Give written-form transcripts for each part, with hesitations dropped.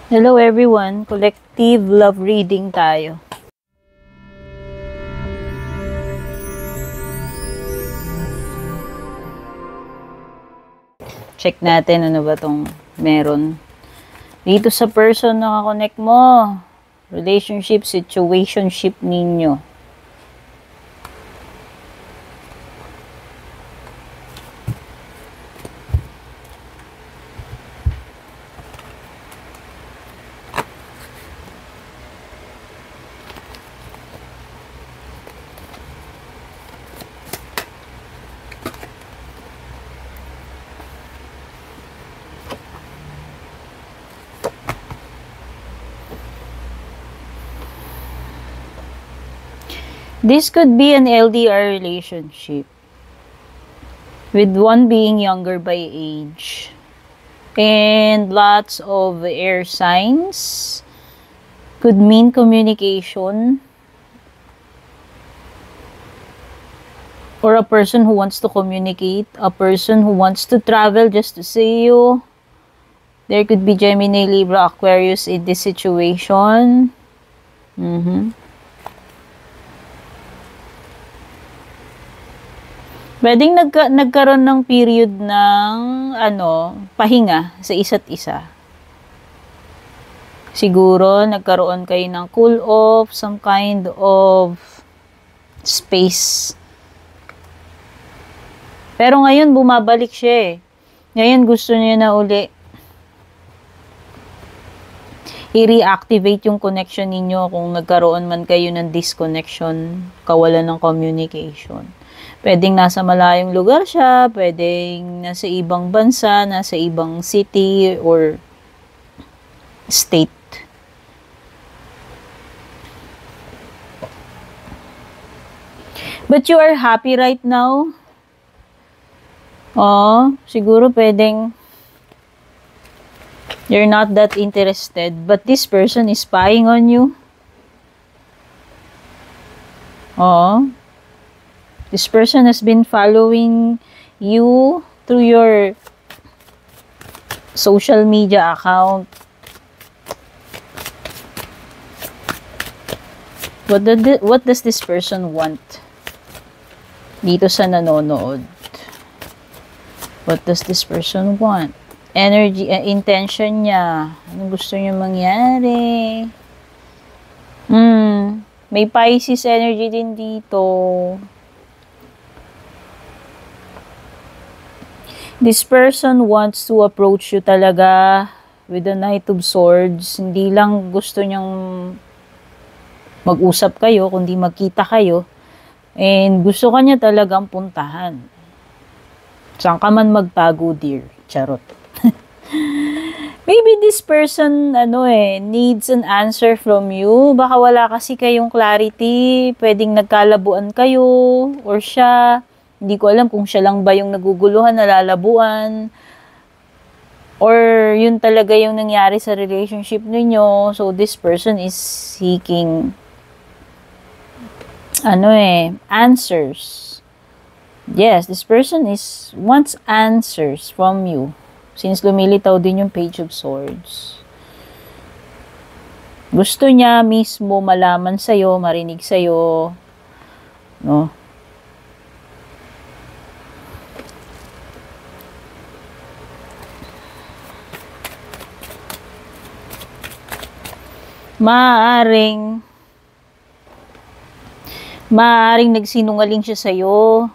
Hello everyone, collective love reading tayo. Check natin ano ba tong meron. Dito sa person na nakakonect mo, relationship, situationship ninyo. This could be an LDR relationship, with one being younger by age, and lots of air signs. Could mean communication, or a person who wants to communicate, a person who wants to travel just to see you. There could be Gemini, Libra, Aquarius in this situation. Pwedeng nagkaroon ng period ng pahinga sa isa't isa. Siguro nagkaroon kayo ng cool off, some kind of space. Pero ngayon bumabalik siya eh. Ngayon gusto niya na uli i-reactivate yung connection ninyo kung nagkaroon man kayo ng disconnection, kawalan ng communication. Pwedeng nasa malayong lugar siya, pwedeng nasa ibang bansa, nasa ibang city or state. But you are happy right now? Siguro pwedeng you're not that interested, but this person is spying on you. This person has been following you through your social media account. What does this person want? Dito sa nanonood. What does this person want? Energy, intention niya. Ano gusto niya mangyari? May Pisces energy din dito. This person wants to approach you talaga with the Knight of Swords. Hindi lang gusto niyang mag-usap kayo, kundi magkita kayo. And gusto kanya talagang puntahan. Saan ka man magtago, dear? Charot. Maybe this person, needs an answer from you. Baka wala kasi kayong clarity. Pwedeng nagkalabuan kayo or siya. Hindi ko alam kung siya lang ba yung naguguluhan, nalalabuan, or yun talaga yung nangyari sa relationship ninyo. So, this person is seeking, answers. Yes, this person wants answers from you. Since lumilitaw din yung Page of Swords. Gusto niya mismo malaman sa'yo, marinig sa'yo, no? Maaring nagsinungaling siya sa'yo.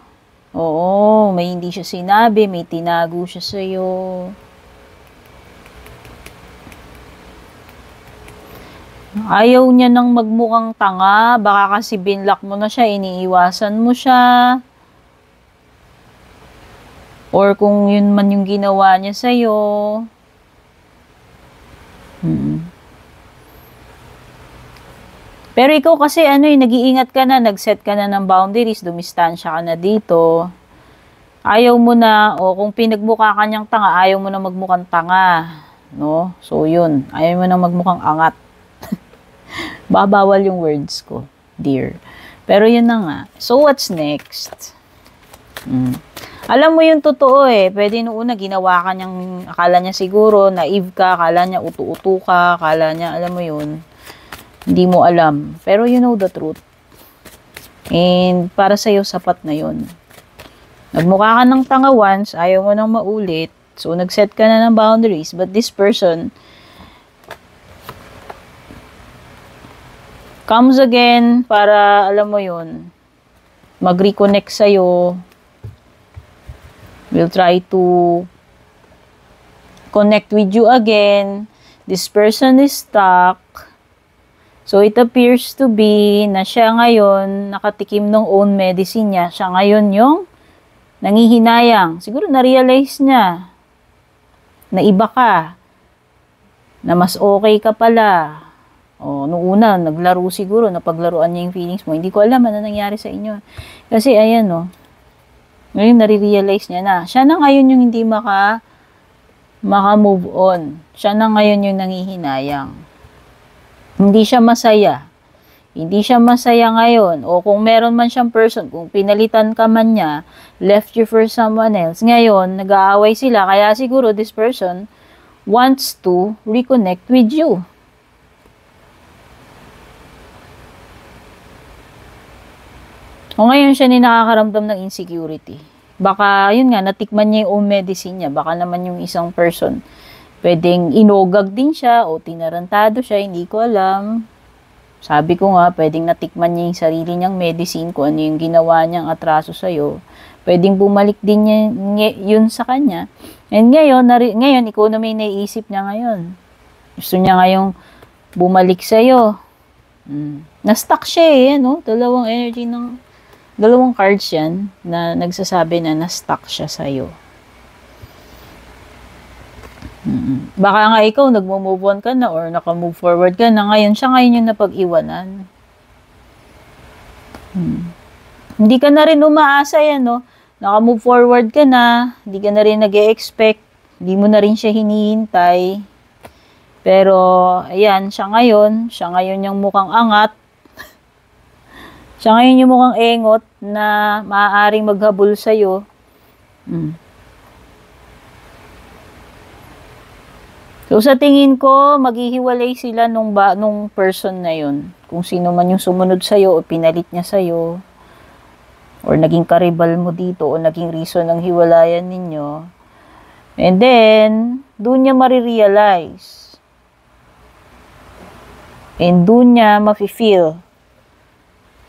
Oo, may hindi siya sinabi, may tinago siya sa'yo. Ayaw niya nang magmukhang tanga, baka kasi binlock mo na siya, iniiwasan mo siya. Or kung yun man yung ginawa niya sa'yo. Pero ikaw kasi nag-iingat ka na, nag-set ka na ng boundaries, dumistansya ka na dito. Ayaw mo na, kung pinagmukha ka niyang tanga, ayaw mo na magmukhang tanga. No? So, yun. Ayaw mo na magmukhang angat. Babawal yung words ko, dear. Pero yun na nga. So, what's next? Alam mo yung totoo eh. Pwede nung una ginawa ka niyang, akala niya siguro, naive ka, akala niya utu-utu ka, akala niya, alam mo yun, hindi mo alam. Pero you know the truth. And para sa'yo, sapat na yun. Nagmukha ka ng tanga once, ayaw mo nang maulit. So, nag-set ka na ng boundaries. But this person comes again para, alam mo yun, mag-reconnect sa'yo. Will try to connect with you again. This person is stuck. So, it appears to be na siya ngayon nakatikim ng own medicine niya. Siya ngayon yung nangihinayang. Siguro na-realize niya na iba ka. Na mas okay ka pala. O, noong una, naglaro siguro, napaglaruan niya yung feelings mo. Hindi ko alam ano nangyari sa inyo. Kasi, ayan, no. Ngayon, nare-realize niya na. Siya na ngayon yung hindi maka-move on. Siya na ngayon yung nangihinayang. Hindi siya masaya. Hindi siya masaya ngayon. O kung meron man siyang person, kung pinalitan ka man niya, left you for someone else. Ngayon, nag-aaway sila. Kaya siguro this person wants to reconnect with you. O ngayon siya nakakaramdam ng insecurity. Baka, yun nga, natikman niya yung own medicine niya. Baka naman yung isang person, pwedeng inogag din siya o tinarantado siya, hindi ko alam. Sabi ko nga, pwedeng natikman niya yung sarili niyang medicine, kung ano yung ginawa niyang atraso sa'yo. Pwedeng bumalik din niya yun sa kanya. And ngayon, ikaw na may naiisip niya ngayon. Gusto niya ngayong bumalik sa'yo. Na-stuck siya eh, no? Dalawang cards yan na nagsasabi na na-stuck siya sa'yo. Baka nga ikaw, nagmo-move on ka na or naka-move forward ka na. Ngayon, siya ngayon yung napag-iwanan. Hindi ka na rin umaasa yan, no? Naka-move forward ka na. Hindi ka na rin nag-e-expect. Hindi mo na rin siya hinihintay. Pero, ayan, siya ngayon yung mukhang angat. Siya ngayon yung mukhang engot na maaaring maghabol sa'yo. So, sa tingin ko, maghihiwalay sila nung person na yun. Kung sino man yung sumunod sa'yo o pinalit niya sa'yo, or naging karibal mo dito, o naging reason ng hiwalayan ninyo. And then, doon niya marirealize. And doon niya mafe-feel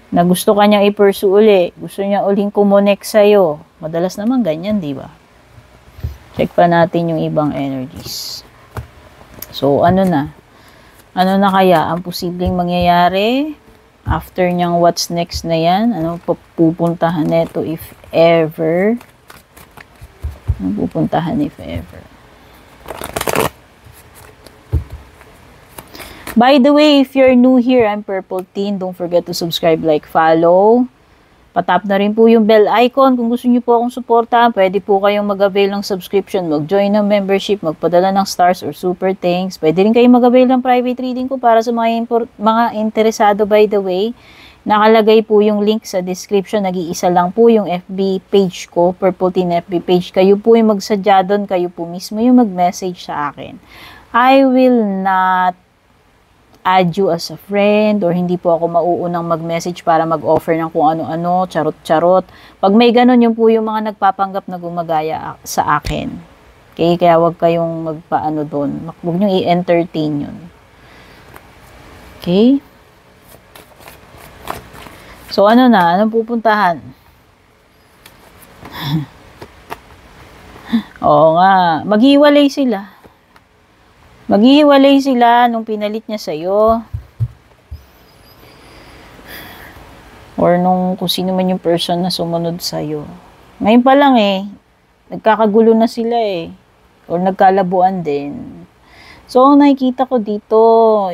na gusto ka niyang i-pursue uli. Gusto niya uling kumonek sa'yo. Madalas naman ganyan, di ba? Check pa natin yung ibang energies. So, ano na? Ano na kaya ang posibleng mangyayari after niyang what's next na yan? Ano pupuntahan neto if ever? Ano pupuntahan if ever? By the way, if you're new here, I'm Purple Teen. Don't forget to subscribe, like, follow. Patap na rin po yung bell icon. Kung gusto niyo po akong suportahan, pwede po kayong mag-avail ng subscription, mag-join ng membership, magpadala ng stars or super thanks. Pwede rin kayong mag-avail ng private reading ko para sa mga interesado, by the way. Nakalagay po yung link sa description. Nag-iisa lang po yung FB page ko, Purple Teen FB page. Kayo po yung magsadya doon, kayo po mismo yung mag-message sa akin. I will not add you as a friend or hindi po ako mauunang mag-message para mag-offer ng kung ano-ano, charot-charot. Pag may ganun, yun po yung mga nagpapanggap na gumagaya sa akin. Okay? Kaya wag kayong magpaano doon. Huwag nyo i-entertain yun. Okay? So, ano na? Anong pupuntahan? Oo nga. Maghiwalay sila. Maghihiwalay sila nung pinalit niya sa'yo. Or nung kung sino man yung person na sumunod sa'yo. Ngayon pa lang nagkakagulo na sila Or nagkalabuan din. So, ang nakikita ko dito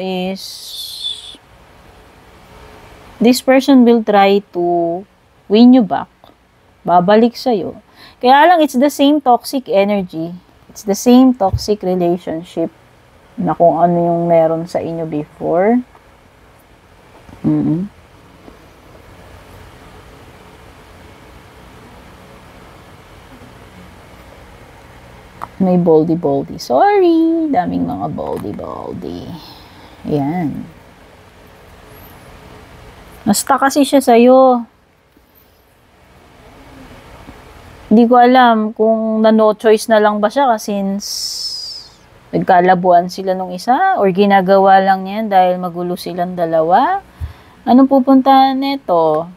is this person will try to win you back. Babalik sa'yo. Kaya lang, it's the same toxic energy. It's the same toxic relationship na kung ano yung meron sa inyo before. May boldy-boldy. Sorry. Daming mga boldy-boldy. Ayan. Nasta kasi siya sa'yo. Hindi ko alam kung no choice na lang ba siya since nagkalabuan sila nung isa or ginagawa lang niyan dahil magulo silang dalawa. Anong pupuntahan nito?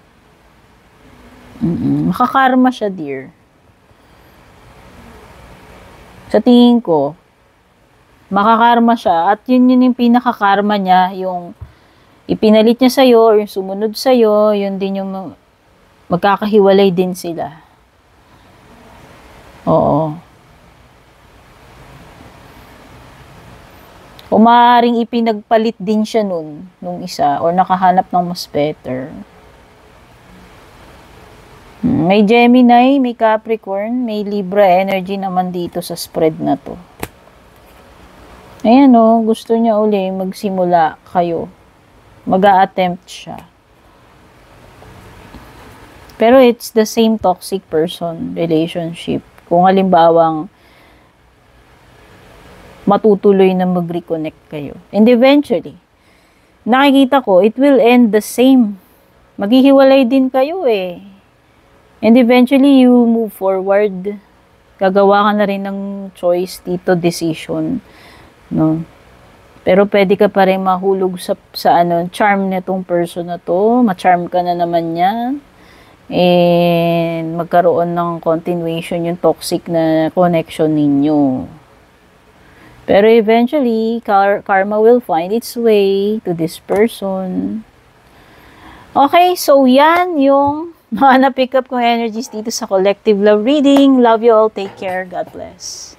Makakarma siya, dear. Sa tingin ko, makakarma siya at yun yung pinakakarma niya, yung ipinalit niya sa'yo or yung sumunod sa'yo, yun din yung magkakahiwalay din sila. Oo. O maaaring ipinagpalit din siya nung isa or nakahanap ng mas better. May Gemini, may Capricorn, may Libra energy naman dito sa spread na to. Ayan o, gusto niya uli magsimula kayo. Mag-a-attempt siya. Pero it's the same toxic person relationship. Kung halimbawang matutuloy na mag-reconnect kayo. And eventually, nakikita ko, it will end the same. Maghihiwalay din kayo eh. And eventually, you move forward. Gagawa ka na rin ng choice dito, decision. No? Pero pwede ka pa rin mahulog sa charm nitong person na to. Ma-charm ka na naman niya. And magkaroon ng continuation yung toxic na connection ninyo. Pero eventually, karma will find its way to this person. Okay, so yan yung mga na-pick up kong energies dito sa collective love reading. Love you all. Take care. God bless.